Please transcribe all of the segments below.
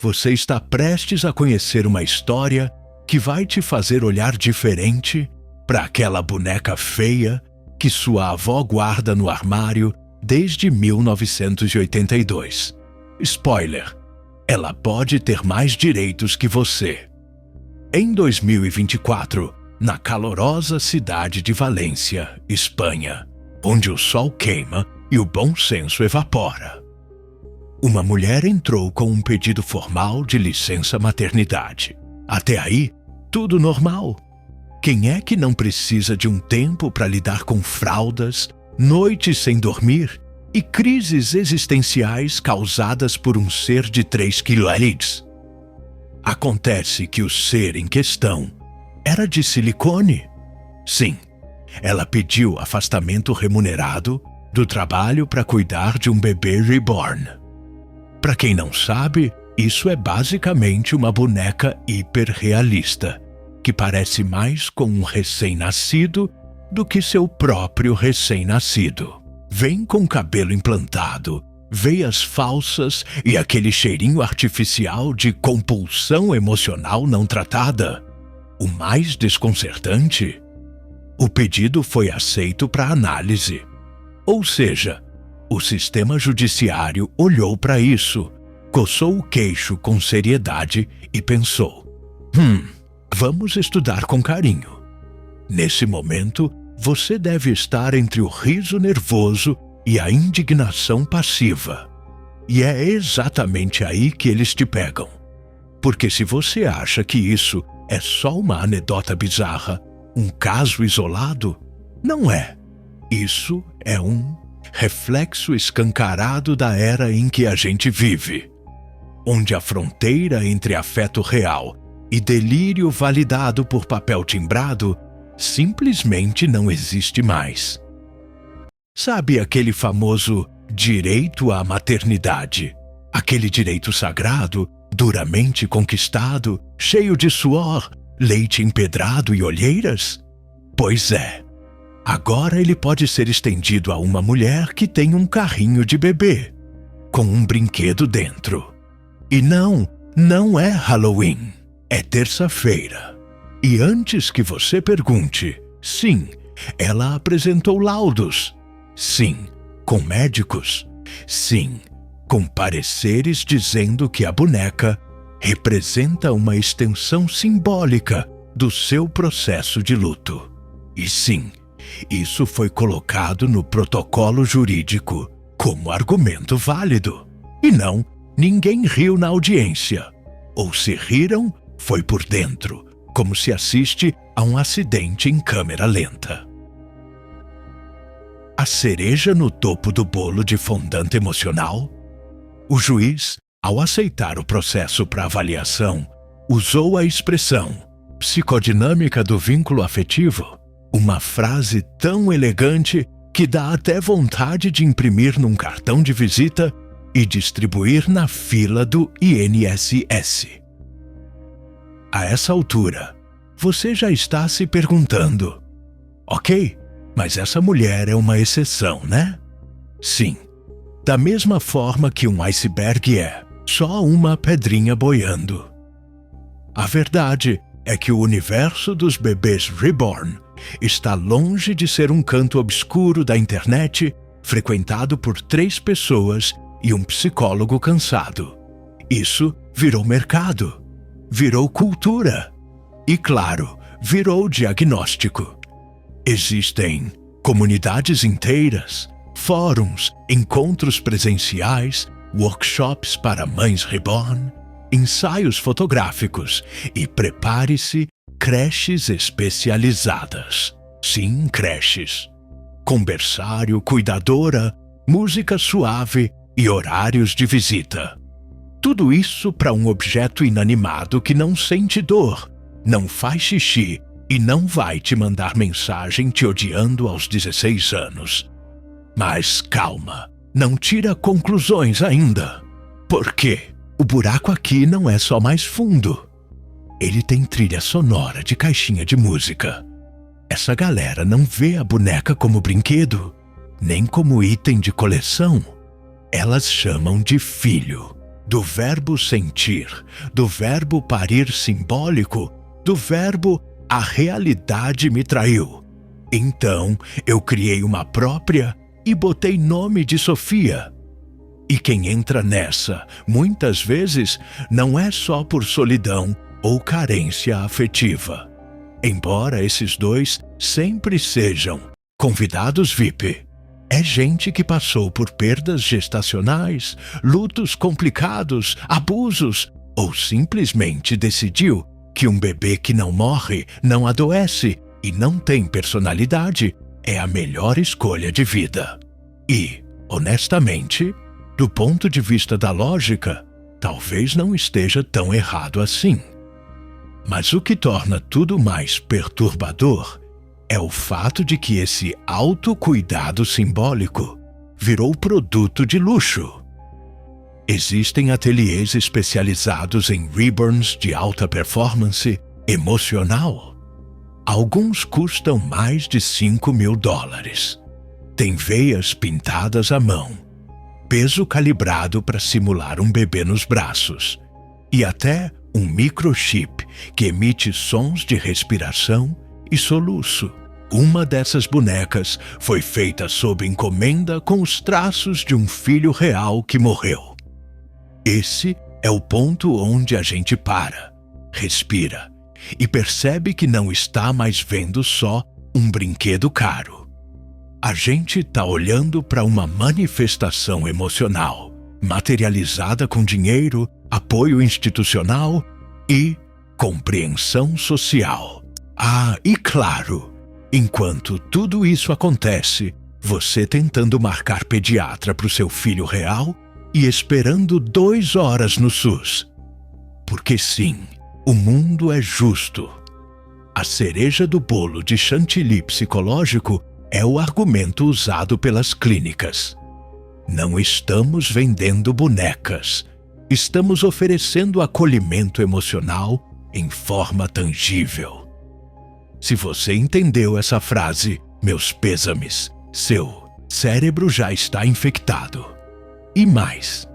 você está prestes a conhecer uma história que vai te fazer olhar diferente para aquela boneca feia que sua avó guarda no armário desde 1982. Spoiler: ela pode ter mais direitos que você. Em 2024, na calorosa cidade de Valência, Espanha, onde o sol queima e o bom senso evapora, uma mulher entrou com um pedido formal de licença maternidade. Até aí, tudo normal. Quem é que não precisa de um tempo para lidar com fraldas, noites sem dormir e crises existenciais causadas por um ser de 3 quilos? Acontece que o ser em questão era de silicone. Sim, ela pediu afastamento remunerado do trabalho para cuidar de um bebê reborn. Para quem não sabe, isso é basicamente uma boneca hiperrealista, que parece mais com um recém-nascido do que seu próprio recém-nascido. Vem com cabelo implantado, veias falsas e aquele cheirinho artificial de compulsão emocional não tratada. O mais desconcertante: o pedido foi aceito para análise. Ou seja, o sistema judiciário olhou para isso, coçou o queixo com seriedade e pensou: vamos estudar com carinho. Nesse momento, você deve estar entre o riso nervoso e a indignação passiva. E é exatamente aí que eles te pegam. Porque se você acha que isso é só uma anedota bizarra, um caso isolado, não é. Isso é um reflexo escancarado da era em que a gente vive, onde a fronteira entre afeto real e delírio validado por papel timbrado simplesmente não existe mais. Sabe aquele famoso direito à maternidade? Aquele direito sagrado, duramente conquistado, cheio de suor, leite empedrado e olheiras? Pois é. Agora ele pode ser estendido a uma mulher que tem um carrinho de bebê, com um brinquedo dentro. E não é Halloween, é terça-feira. E antes que você pergunte, sim, ela apresentou laudos. Sim, com médicos. Sim, com pareceres dizendo que a boneca representa uma extensão simbólica do seu processo de luto. E sim, isso foi colocado no protocolo jurídico como argumento válido. E não, ninguém riu na audiência. Ou se riram, foi por dentro, como se assiste a um acidente em câmera lenta. A cereja no topo do bolo de fondant emocional? O juiz, ao aceitar o processo para avaliação, usou a expressão psicodinâmica do vínculo afetivo, uma frase tão elegante que dá até vontade de imprimir num cartão de visita e distribuir na fila do INSS. A essa altura, você já está se perguntando: ok, mas essa mulher é uma exceção, né? Sim, da mesma forma que um iceberg é só uma pedrinha boiando. A verdade é que o universo dos bebês reborn está longe de ser um canto obscuro da internet frequentado por 3 pessoas e um psicólogo cansado. Isso virou mercado, virou cultura e, claro, virou diagnóstico. Existem comunidades inteiras, fóruns, encontros presenciais, workshops para mães reborn, ensaios fotográficos e, prepare-se, creches especializadas. Sim, creches. Com berçário, cuidadora, música suave e horários de visita. Tudo isso para um objeto inanimado que não sente dor, não faz xixi e não vai te mandar mensagem te odiando aos 16 anos. Mas calma, não tira conclusões ainda. Por quê? O buraco aqui não é só mais fundo. Ele tem trilha sonora de caixinha de música. Essa galera não vê a boneca como brinquedo, nem como item de coleção. Elas chamam de filho, do verbo sentir, do verbo parir simbólico, do verbo a realidade me traiu. Então eu criei uma própria e botei nome de Sofia. E quem entra nessa, muitas vezes, não é só por solidão ou carência afetiva. Embora esses dois sempre sejam convidados VIP. É gente que passou por perdas gestacionais, lutos complicados, abusos, ou simplesmente decidiu que um bebê que não morre, não adoece e não tem personalidade é a melhor escolha de vida. E, honestamente, do ponto de vista da lógica, talvez não esteja tão errado assim. Mas o que torna tudo mais perturbador é o fato de que esse autocuidado simbólico virou produto de luxo. Existem ateliês especializados em reborns de alta performance emocional. Alguns custam mais de $5.000. Tem veias pintadas à mão, peso calibrado para simular um bebê nos braços e até um microchip que emite sons de respiração e soluço. Uma dessas bonecas foi feita sob encomenda com os traços de um filho real que morreu. Esse é o ponto onde a gente para, respira e percebe que não está mais vendo só um brinquedo caro. A gente está olhando para uma manifestação emocional, materializada com dinheiro, apoio institucional e compreensão social. Ah, e claro, enquanto tudo isso acontece, você tentando marcar pediatra para o seu filho real e esperando 2 horas no SUS. Porque sim, o mundo é justo. A cereja do bolo de chantilly psicológico é o argumento usado pelas clínicas. Não estamos vendendo bonecas. Estamos oferecendo acolhimento emocional em forma tangível. Se você entendeu essa frase, meus pêsames, seu cérebro já está infectado. E mais,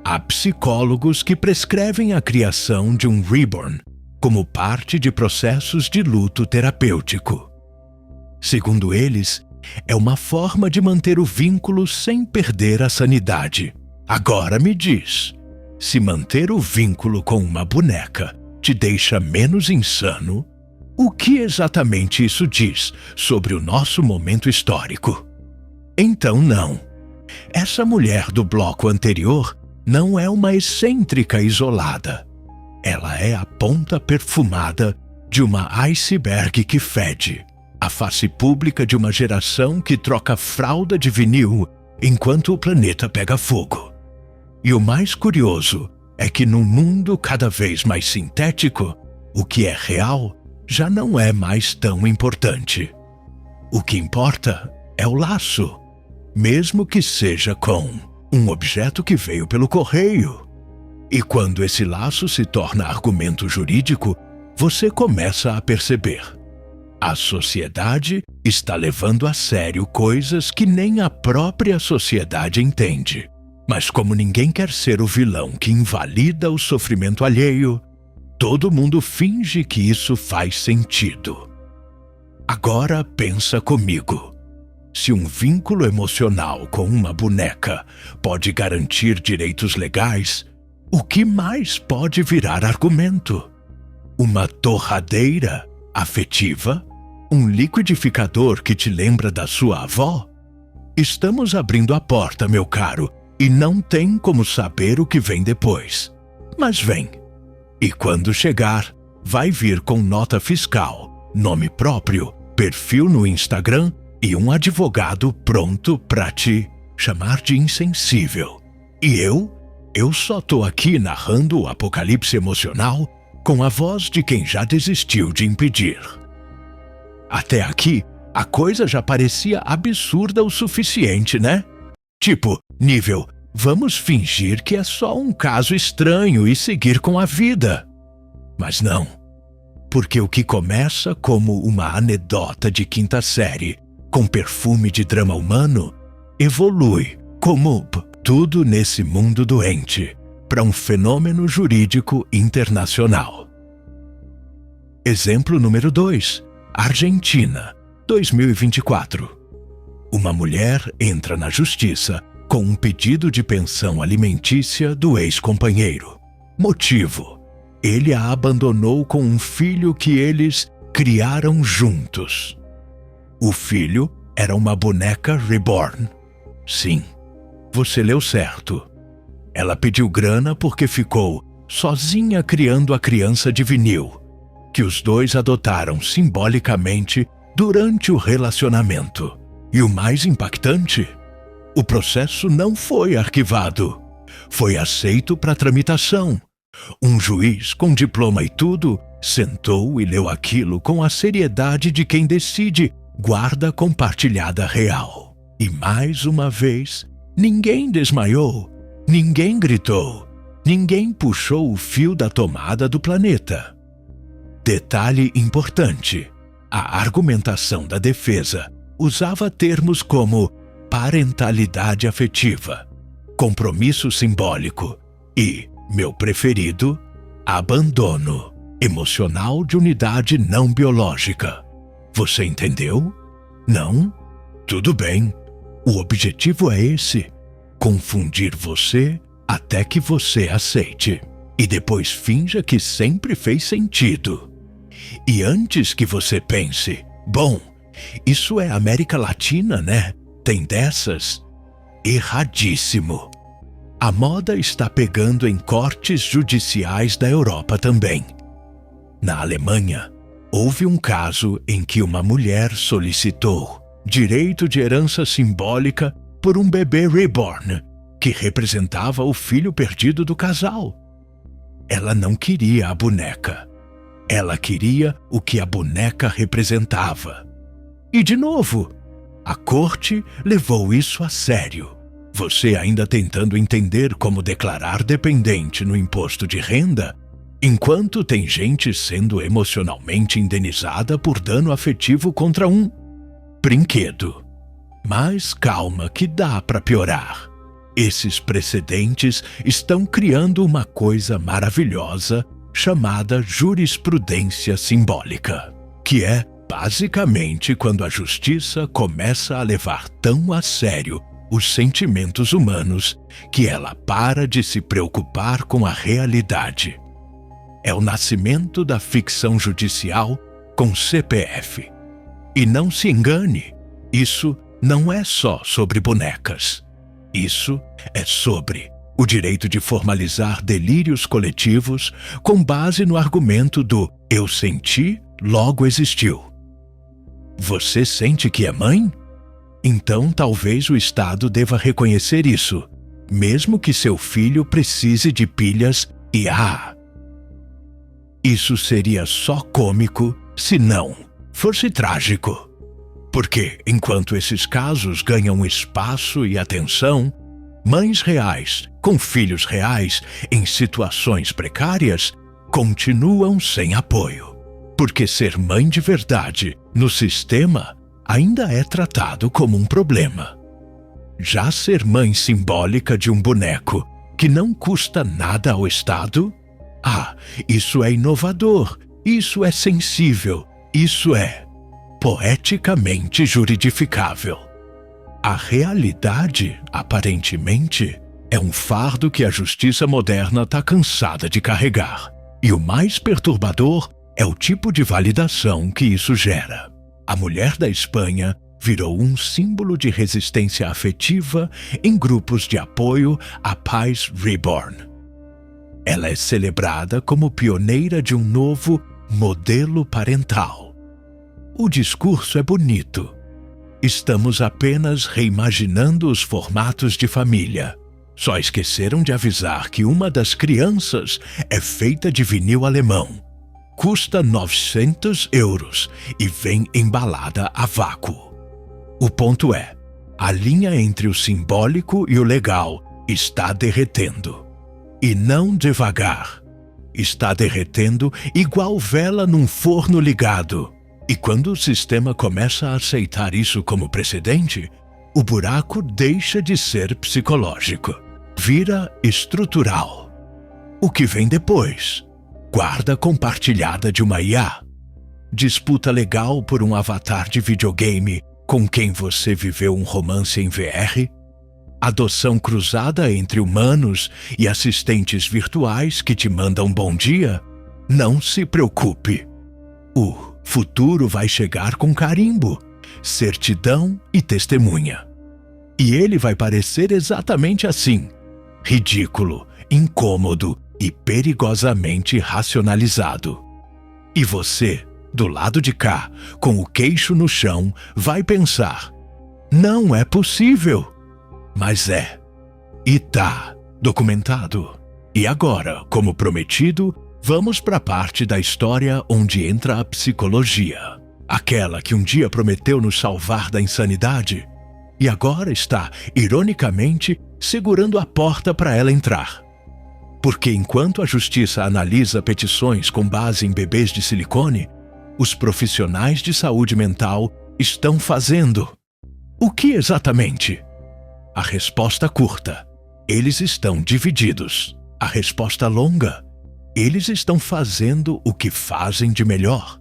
há psicólogos que prescrevem a criação de um reborn como parte de processos de luto terapêutico. Segundo eles, é uma forma de manter o vínculo sem perder a sanidade. Agora me diz, se manter o vínculo com uma boneca te deixa menos insano, o que exatamente isso diz sobre o nosso momento histórico? Então não. Essa mulher do bloco anterior não é uma excêntrica isolada. Ela é a ponta perfumada de uma iceberg que fede. A face pública de uma geração que troca fralda de vinil enquanto o planeta pega fogo. E o mais curioso é que num mundo cada vez mais sintético, o que é real já não é mais tão importante. O que importa é o laço, mesmo que seja com um objeto que veio pelo correio. E quando esse laço se torna argumento jurídico, você começa a perceber. A sociedade está levando a sério coisas que nem a própria sociedade entende. Mas como ninguém quer ser o vilão que invalida o sofrimento alheio, todo mundo finge que isso faz sentido. Agora pensa comigo. Se um vínculo emocional com uma boneca pode garantir direitos legais, o que mais pode virar argumento? Uma torradeira afetiva? Um liquidificador que te lembra da sua avó? Estamos abrindo a porta, meu caro, e não tem como saber o que vem depois. Mas vem. E quando chegar, vai vir com nota fiscal, nome próprio, perfil no Instagram e um advogado pronto para te chamar de insensível. E eu só tô aqui narrando o apocalipse emocional com a voz de quem já desistiu de impedir. Até aqui, a coisa já parecia absurda o suficiente, né? Tipo, nível, vamos fingir que é só um caso estranho e seguir com a vida. Mas não, porque o que começa como uma anedota de 5ª série, com perfume de drama humano, evolui como tudo nesse mundo doente, para um fenômeno jurídico internacional. Exemplo número 2. Argentina, 2024. Uma mulher entra na justiça com um pedido de pensão alimentícia do ex-companheiro. Motivo: ele a abandonou com um filho que eles criaram juntos. O filho era uma boneca reborn. Sim, você leu certo. Ela pediu grana porque ficou sozinha criando a criança de vinil, que os dois adotaram simbolicamente durante o relacionamento. E o mais impactante, o processo não foi arquivado. Foi aceito para tramitação. Um juiz com diploma e tudo sentou e leu aquilo com a seriedade de quem decide guarda compartilhada real. E mais uma vez, ninguém desmaiou, ninguém gritou, ninguém puxou o fio da tomada do planeta. Detalhe importante: a argumentação da defesa usava termos como parentalidade afetiva, compromisso simbólico e, meu preferido, abandono emocional de unidade não biológica. Você entendeu? Não? Tudo bem. O objetivo é esse: confundir você até que você aceite. E depois finja que sempre fez sentido. E antes que você pense, bom, isso é América Latina, né? Tem dessas? Erradíssimo. A moda está pegando em cortes judiciais da Europa também. Na Alemanha, houve um caso em que uma mulher solicitou direito de herança simbólica por um bebê reborn, que representava o filho perdido do casal. Ela não queria a boneca. Ela queria o que a boneca representava. E, de novo, a corte levou isso a sério. Você ainda tentando entender como declarar dependente no imposto de renda, enquanto tem gente sendo emocionalmente indenizada por dano afetivo contra um brinquedo. Mas calma que dá para piorar. Esses precedentes estão criando uma coisa maravilhosa chamada jurisprudência simbólica, que é basicamente quando a justiça começa a levar tão a sério os sentimentos humanos que ela para de se preocupar com a realidade. É o nascimento da ficção judicial com CPF. E não se engane, isso não é só sobre bonecas. Isso é sobre o direito de formalizar delírios coletivos com base no argumento do eu senti, logo existiu. Você sente que é mãe? Então talvez o Estado deva reconhecer isso, mesmo que seu filho precise de pilhas e isso seria só cômico se não fosse trágico. Porque enquanto esses casos ganham espaço e atenção, mães reais com filhos reais em situações precárias continuam sem apoio. Porque ser mãe de verdade no sistema ainda é tratado como um problema. Já ser mãe simbólica de um boneco que não custa nada ao Estado? Isso é inovador, isso é sensível, isso é poeticamente juridificável. A realidade, aparentemente, é um fardo que a justiça moderna está cansada de carregar. E o mais perturbador é o tipo de validação que isso gera. A mulher da Espanha virou um símbolo de resistência afetiva em grupos de apoio a pais reborn. Ela é celebrada como pioneira de um novo modelo parental. O discurso é bonito. Estamos apenas reimaginando os formatos de família. Só esqueceram de avisar que uma das crianças é feita de vinil alemão. Custa 900 € e vem embalada a vácuo. O ponto é, a linha entre o simbólico e o legal está derretendo. E não devagar. Está derretendo igual vela num forno ligado. E quando o sistema começa a aceitar isso como precedente, o buraco deixa de ser psicológico. Vira estrutural. O que vem depois? Guarda compartilhada de uma IA. Disputa legal por um avatar de videogame com quem você viveu um romance em VR? Adoção cruzada entre humanos e assistentes virtuais que te mandam bom dia? Não se preocupe. O futuro vai chegar com carimbo, certidão e testemunha. E ele vai parecer exatamente assim: ridículo, incômodo e perigosamente racionalizado. E você, do lado de cá, com o queixo no chão, vai pensar: não é possível. Mas é. E tá documentado. E agora, como prometido, vamos para a parte da história onde entra a psicologia. Aquela que um dia prometeu nos salvar da insanidade e agora está, ironicamente, segurando a porta para ela entrar. Porque enquanto a justiça analisa petições com base em bebês de silicone, os profissionais de saúde mental estão fazendo. O que exatamente? A resposta curta: eles estão divididos. A resposta longa: eles estão fazendo o que fazem de melhor.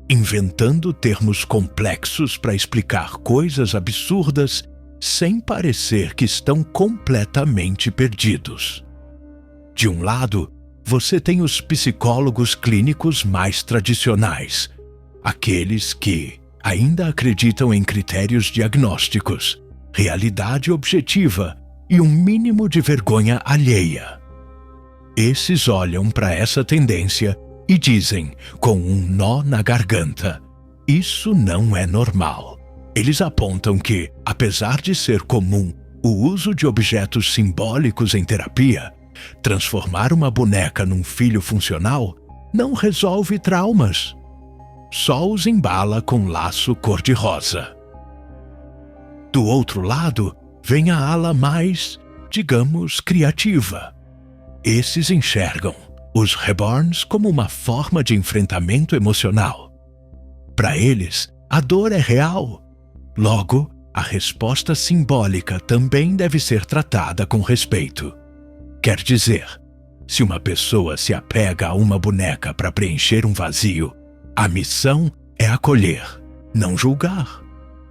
Inventando termos complexos para explicar coisas absurdas sem parecer que estão completamente perdidos. De um lado, você tem os psicólogos clínicos mais tradicionais, aqueles que ainda acreditam em critérios diagnósticos, realidade objetiva e um mínimo de vergonha alheia. Esses olham para essa tendência e dizem, com um nó na garganta: isso não é normal. Eles apontam que, apesar de ser comum o uso de objetos simbólicos em terapia, transformar uma boneca num filho funcional não resolve traumas. Só os embala com laço cor-de-rosa. Do outro lado, vem a ala mais, digamos, criativa. Esses enxergam os reborns como uma forma de enfrentamento emocional. Para eles, a dor é real. Logo, a resposta simbólica também deve ser tratada com respeito. Quer dizer, se uma pessoa se apega a uma boneca para preencher um vazio, a missão é acolher, não julgar.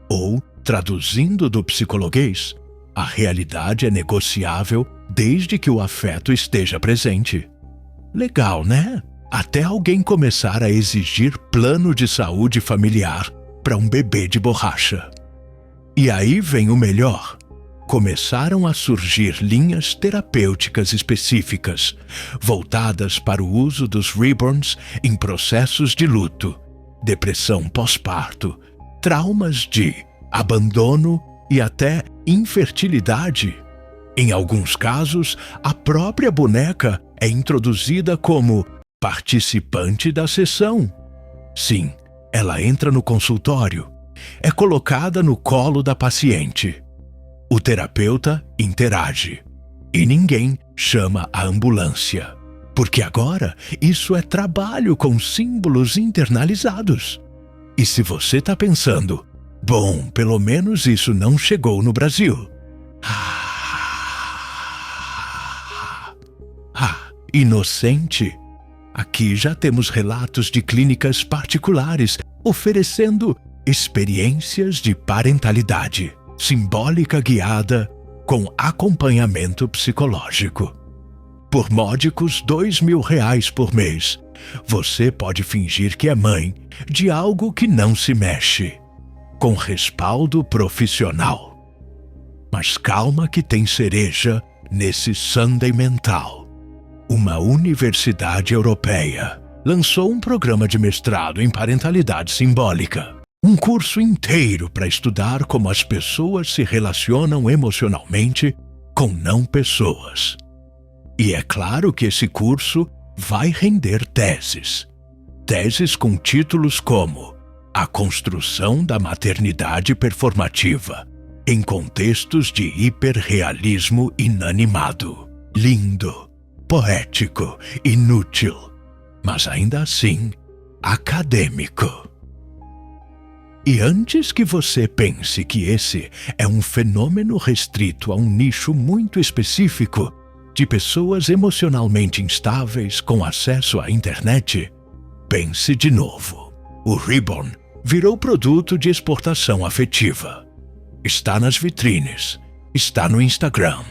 Ou, traduzindo do psicologuês, a realidade é negociável desde que o afeto esteja presente. Legal, né? Até alguém começar a exigir plano de saúde familiar para um bebê de borracha. E aí vem o melhor. Começaram a surgir linhas terapêuticas específicas, voltadas para o uso dos reborns em processos de luto, depressão pós-parto, traumas de abandono e até infertilidade. Em alguns casos, a própria boneca é introduzida como participante da sessão. Sim, ela entra no consultório, é colocada no colo da paciente. O terapeuta interage e ninguém chama a ambulância, porque agora isso é trabalho com símbolos internalizados. E se você está pensando, bom, pelo menos isso não chegou no Brasil. Inocente. Aqui já temos relatos de clínicas particulares oferecendo experiências de parentalidade simbólica guiada com acompanhamento psicológico. Por módicos R$2.000 por mês, você pode fingir que é mãe de algo que não se mexe, com respaldo profissional. Mas calma que tem cereja nesse sundae mental. Uma universidade europeia lançou um programa de mestrado em parentalidade simbólica. Um curso inteiro para estudar como as pessoas se relacionam emocionalmente com não pessoas. E é claro que esse curso vai render teses. Teses com títulos como A Construção da Maternidade Performativa, em contextos de hiperrealismo inanimado. Lindo, poético, inútil, mas ainda assim acadêmico. E antes que você pense que esse é um fenômeno restrito a um nicho muito específico, de pessoas emocionalmente instáveis com acesso à internet, pense de novo. O Reborn virou produto de exportação afetiva. Está nas vitrines, está no Instagram,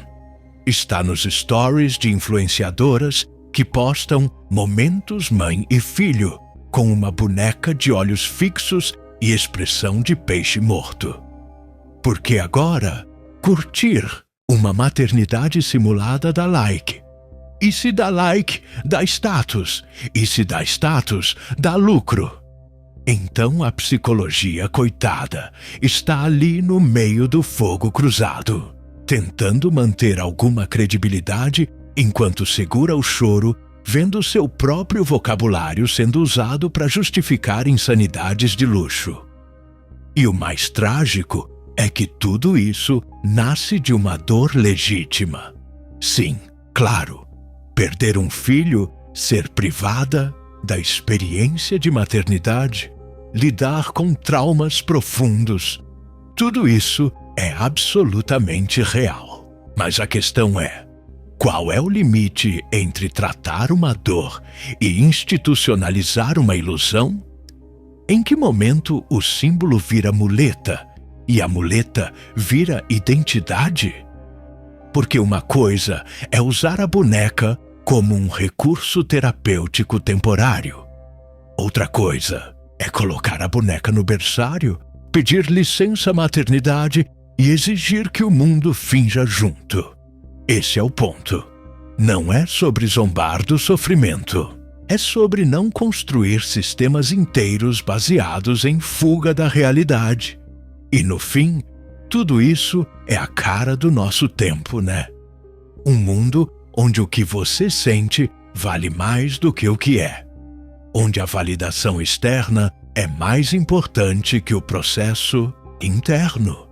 está nos stories de influenciadoras que postam momentos mãe e filho com uma boneca de olhos fixos e expressão de peixe morto. Porque agora, curtir uma maternidade simulada dá like. E se dá like, dá status. E se dá status, dá lucro. Então a psicologia, coitada, está ali no meio do fogo cruzado, tentando manter alguma credibilidade enquanto segura o choro, vendo seu próprio vocabulário sendo usado para justificar insanidades de luxo. E o mais trágico é que tudo isso nasce de uma dor legítima. Sim, claro, perder um filho, ser privada da experiência de maternidade, lidar com traumas profundos, tudo isso é absolutamente real. Mas a questão é: qual é o limite entre tratar uma dor e institucionalizar uma ilusão? Em que momento o símbolo vira muleta e a muleta vira identidade? Porque uma coisa é usar a boneca como um recurso terapêutico temporário. Outra coisa é colocar a boneca no berçário, pedir licença maternidade e exigir que o mundo finja junto. Esse é o ponto. Não é sobre zombar do sofrimento. É sobre não construir sistemas inteiros baseados em fuga da realidade. E no fim, tudo isso é a cara do nosso tempo, né? Um mundo onde o que você sente vale mais do que o que é. Onde a validação externa é mais importante que o processo interno.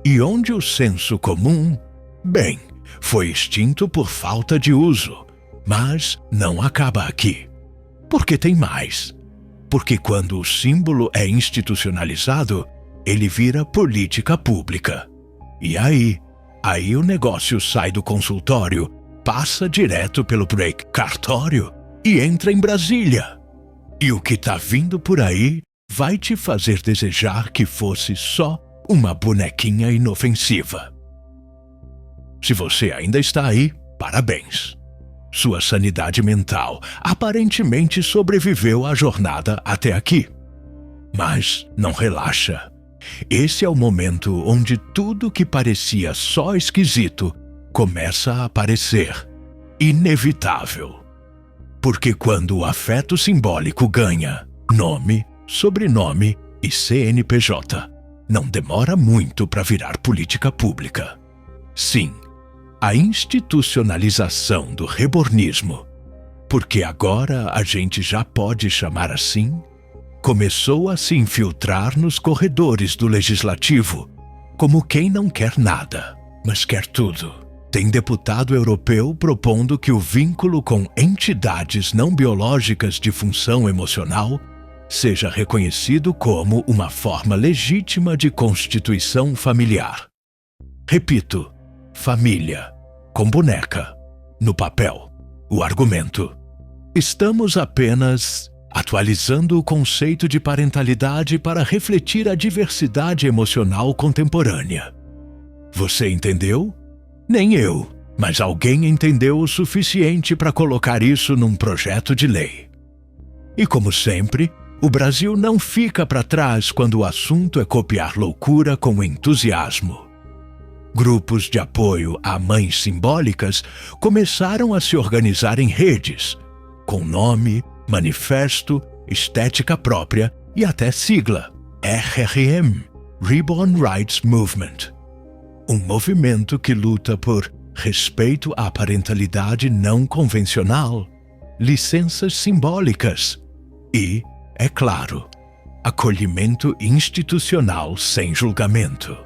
E onde o senso comum, bem, foi extinto por falta de uso, mas não acaba aqui. Porque tem mais. Porque quando o símbolo é institucionalizado, ele vira política pública. E aí o negócio sai do consultório, passa direto pelo break cartório e entra em Brasília. E o que tá vindo por aí vai te fazer desejar que fosse só uma bonequinha inofensiva. Se você ainda está aí, parabéns. Sua sanidade mental aparentemente sobreviveu à jornada até aqui. Mas não relaxa. Esse é o momento onde tudo que parecia só esquisito começa a aparecer inevitável. Porque quando o afeto simbólico ganha nome, sobrenome e CNPJ, não demora muito para virar política pública. Sim, a institucionalização do rebornismo, porque agora a gente já pode chamar assim, começou a se infiltrar nos corredores do legislativo, como quem não quer nada, mas quer tudo. Tem deputado europeu propondo que o vínculo com entidades não biológicas de função emocional seja reconhecido como uma forma legítima de constituição familiar. Repito, família, com boneca, no papel, o argumento. Estamos apenas atualizando o conceito de parentalidade para refletir a diversidade emocional contemporânea. Você entendeu? Nem eu, mas alguém entendeu o suficiente para colocar isso num projeto de lei. E como sempre, o Brasil não fica para trás quando o assunto é copiar loucura com entusiasmo. Grupos de apoio a mães simbólicas começaram a se organizar em redes, com nome, manifesto, estética própria e até sigla, RRM, Reborn Rights Movement. Um movimento que luta por respeito à parentalidade não convencional, licenças simbólicas e, é claro, acolhimento institucional sem julgamento.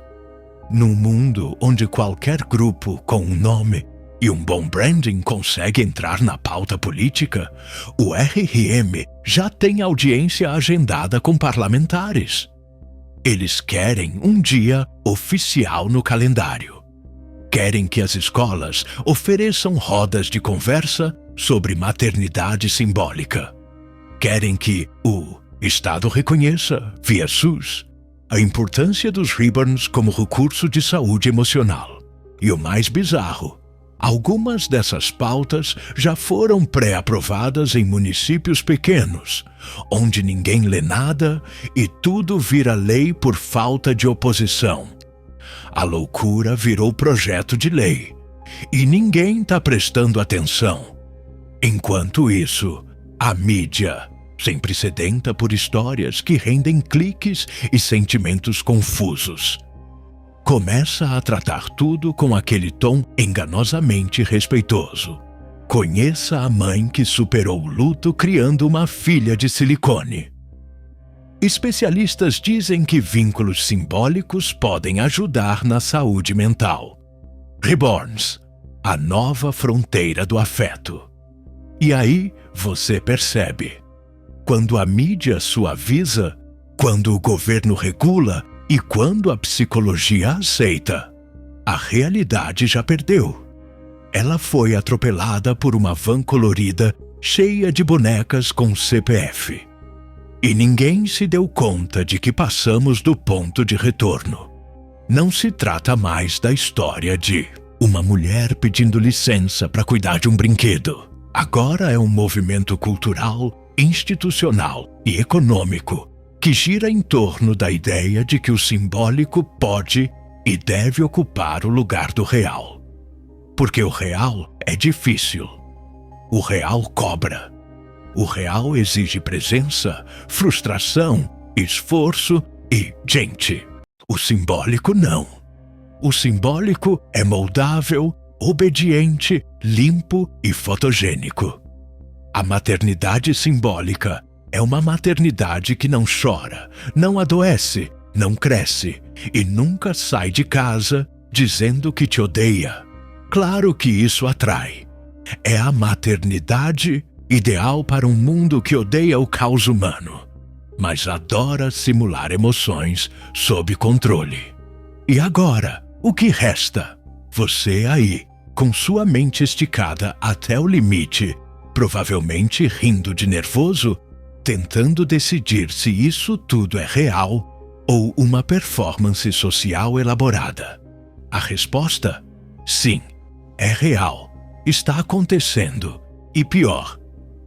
Num mundo onde qualquer grupo com um nome e um bom branding consegue entrar na pauta política, o RRM já tem audiência agendada com parlamentares. Eles querem um dia oficial no calendário. Querem que as escolas ofereçam rodas de conversa sobre maternidade simbólica. Querem que o Estado reconheça, via SUS, a importância dos reborns como recurso de saúde emocional. E o mais bizarro, algumas dessas pautas já foram pré-aprovadas em municípios pequenos, onde ninguém lê nada e tudo vira lei por falta de oposição. A loucura virou projeto de lei e ninguém está prestando atenção. Enquanto isso, a mídia sempre sedenta por histórias que rendem cliques e sentimentos confusos. Começa a tratar tudo com aquele tom enganosamente respeitoso. Conheça a mãe que superou o luto criando uma filha de silicone. Especialistas dizem que vínculos simbólicos podem ajudar na saúde mental. Reborns, a nova fronteira do afeto. E aí você percebe. Quando a mídia suaviza, quando o governo regula e quando a psicologia aceita, a realidade já perdeu. Ela foi atropelada por uma van colorida cheia de bonecas com CPF. E ninguém se deu conta de que passamos do ponto de retorno. Não se trata mais da história de uma mulher pedindo licença para cuidar de um brinquedo. Agora é um movimento cultural, institucional e econômico que gira em torno da ideia de que o simbólico pode e deve ocupar o lugar do real. Porque o real é difícil. O real cobra. O real exige presença, frustração, esforço e gente. O simbólico não. O simbólico é moldável, obediente, limpo e fotogênico. A maternidade simbólica é uma maternidade que não chora, não adoece, não cresce e nunca sai de casa dizendo que te odeia. Claro que isso atrai. É a maternidade ideal para um mundo que odeia o caos humano, mas adora simular emoções sob controle. E agora, o que resta? Você aí, com sua mente esticada até o limite, provavelmente rindo de nervoso, tentando decidir se isso tudo é real ou uma performance social elaborada. A resposta? Sim, é real. Está acontecendo. E pior,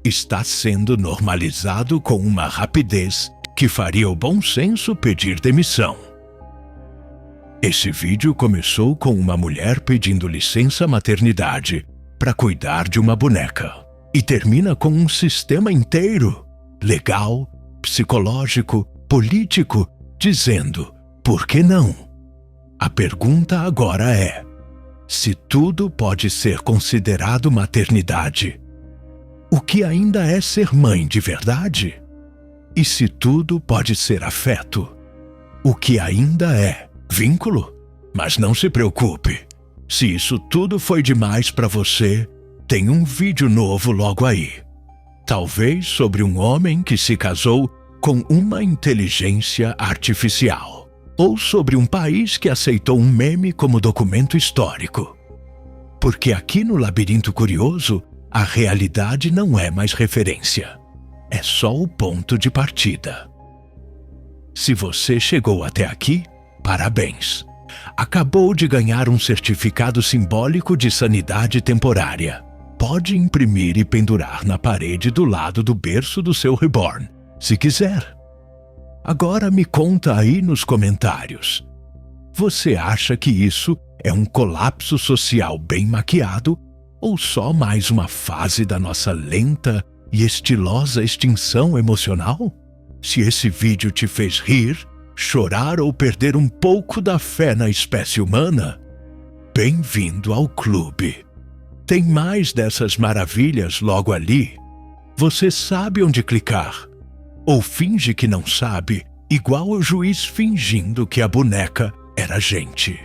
está sendo normalizado com uma rapidez que faria o bom senso pedir demissão. Esse vídeo começou com uma mulher pedindo licença maternidade para cuidar de uma boneca e termina com um sistema inteiro, legal, psicológico, político, dizendo: por que não? A pergunta agora é: se tudo pode ser considerado maternidade, o que ainda é ser mãe de verdade? E se tudo pode ser afeto, o que ainda é vínculo? Mas não se preocupe. Se isso tudo foi demais para você, tem um vídeo novo logo aí. Talvez sobre um homem que se casou com uma inteligência artificial. Ou sobre um país que aceitou um meme como documento histórico. Porque aqui no Labirinto Curioso, a realidade não é mais referência. É só o ponto de partida. Se você chegou até aqui, parabéns. Acabou de ganhar um certificado simbólico de sanidade temporária. Pode imprimir e pendurar na parede do lado do berço do seu reborn, se quiser. Agora me conta aí nos comentários. Você acha que isso é um colapso social bem maquiado ou só mais uma fase da nossa lenta e estilosa extinção emocional? Se esse vídeo te fez rir, chorar ou perder um pouco da fé na espécie humana, bem-vindo ao clube. Tem mais dessas maravilhas logo ali. Você sabe onde clicar. Ou finge que não sabe, igual o juiz fingindo que a boneca era gente.